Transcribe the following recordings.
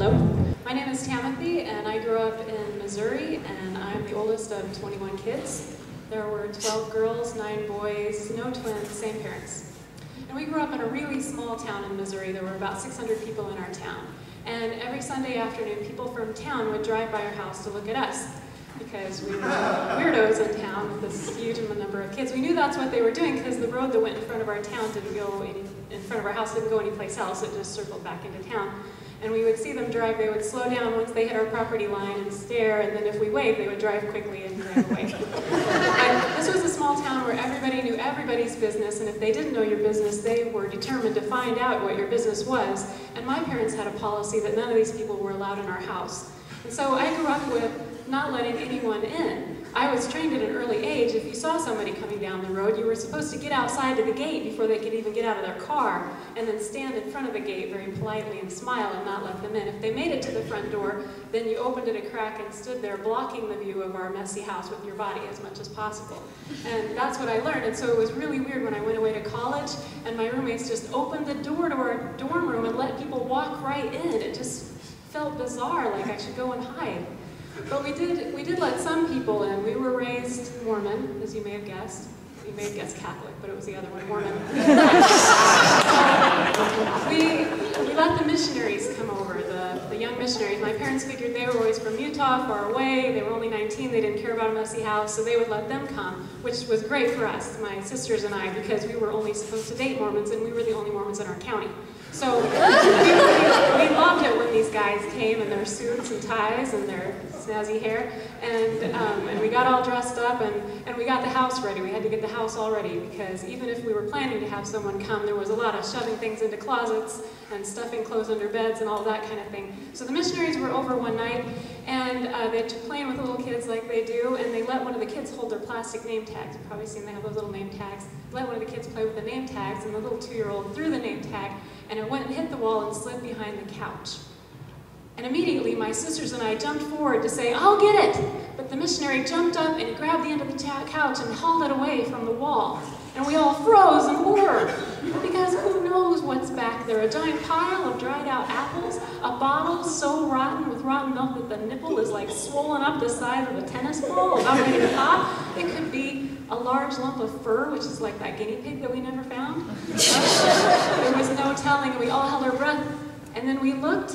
Hello, my name is Tamathy, and I grew up in Missouri, and I'm the oldest of 21 kids. There were 12 girls, 9 boys, no twins, same parents. And we grew up in a really small town in Missouri. There were about 600 people in our town. And every Sunday afternoon, people from town would drive by our house to look at us, because we were weirdos in town with this huge number of kids. We knew that's what they were doing because the road that went in front of our town didn't go in front of our house, didn't go anyplace else. It just circled back into town. And we would see them drive. They would slow down once they hit our property line and stare, and then if we waved, they would drive quickly and drive away. And this was a small town where everybody knew everybody's business, and if they didn't know your business, they were determined to find out what your business was. And my parents had a policy that none of these people were allowed in our house. And so I grew up with not letting anyone in. I was trained at an early age, if you saw somebody coming down the road, you were supposed to get outside to the gate before they could even get out of their car, and then stand in front of the gate very politely and smile and not let them in. If they made it to the front door, then you opened it a crack and stood there blocking the view of our messy house with your body as much as possible. And that's what I learned, and so it was really weird when I went away to college, and my roommates just opened the door to our dorm room and let people walk right in. It just felt bizarre, like I should go and hide. But we did let some people in. We were raised Mormon, as you may have guessed. You may have guessed Catholic, but it was the other one, Mormon. We let the missionaries come over, the young missionaries. My parents figured they were always from Utah, far away. They were only 19. They didn't care about a messy house, so they would let them come, which was great for us, my sisters and I, because we were only supposed to date Mormons, and we were the only Mormons in our county. So we loved it when these guys came in their suits and ties and their snazzy hair, and we got all dressed up, and we got the house ready. We had to get the house all ready, because even if we were planning to have someone come, there was a lot of shoving things into closets and stuffing clothes under beds and all that kind of thing. So the missionaries were over one night, and they were playing with little kids like they do, and they let one of the kids hold their plastic name tags. You've probably seen they have those little name tags. They let one of the kids play with the name tags, and the little 2-year-old threw the name tag, and it went and hit the wall and slid behind the couch. And immediately, my sisters and I jumped forward to say, "I'll get it!" But the missionary jumped up and grabbed the end of the couch and hauled it away from the wall. And we all froze in horror, because who knows what's back there? A giant pile of dried out apples, a bottle so rotten with rotten milk that the nipple is like swollen up the size of a tennis ball, about ready to pop. It could be a large lump of fur, which is like that guinea pig that we never found. There was no telling, and we all held our breath. And then we looked,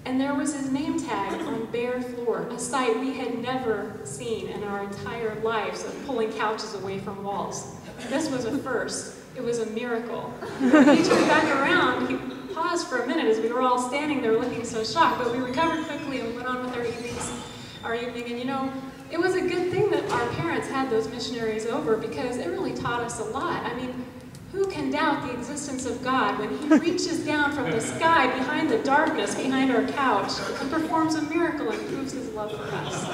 and there was his name tag on bare floor, a sight we had never seen in our entire lives of pulling couches away from walls. This was a first. It was a miracle. When he turned back around, he paused for a minute as we were all standing there looking so shocked, but we recovered quickly and we went on with our evening. And you know, it was a good thing that our parents had those missionaries over, because it really taught us a lot. I mean, who can doubt the existence of God when He reaches down from the sky behind the darkness behind our couch and performs a miracle and proves His love for us?